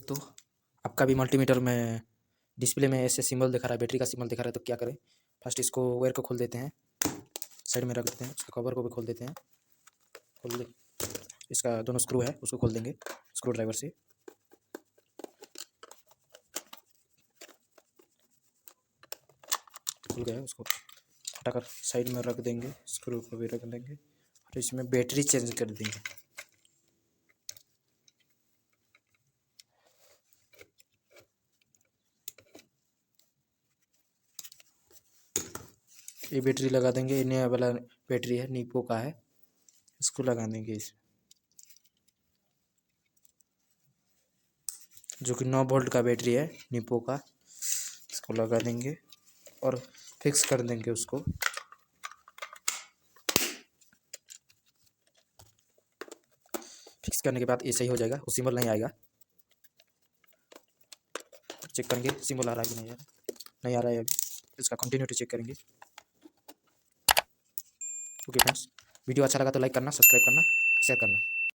तो आपका भी मल्टीमीटर में डिस्प्ले में ऐसे सिंबल दिखा रहा है, बैटरी का सिंबल दिखा रहा है, तो क्या करें, फर्स्ट इसको वायर को खोल देते हैं, साइड में रख देते हैं, उसका कवर को भी खोल देते हैं, खोल दे, इसका दोनों स्क्रू है उसको खोल देंगे स्क्रू ड्राइवर से। खुल गया, उसको हटाकर साइड में रख देंगे, स्क्रू को भी रख देंगे और इसमें बैटरी चेंज कर देंगे। ये बैटरी लगा देंगे, ये नया वाला बैटरी है, नीपो का है, इसको लगा देंगे इस जो कि 9 वोल्ट का बैटरी है नीपो का, इसको लगा देंगे और फिक्स कर देंगे उसको। फिक्स करने के बाद ये सही हो जाएगा, वो सिंबल नहीं आएगा। चेक करेंगे सिंबल आ रहा है कि नहीं आ रहा, नहीं आ रहा है अभी, इसका कंटिन्यूटी चेक करेंगे। ओके फ्रेंड्स, वीडियो अच्छा लगा तो लाइक करना, सब्सक्राइब करना, शेयर करना।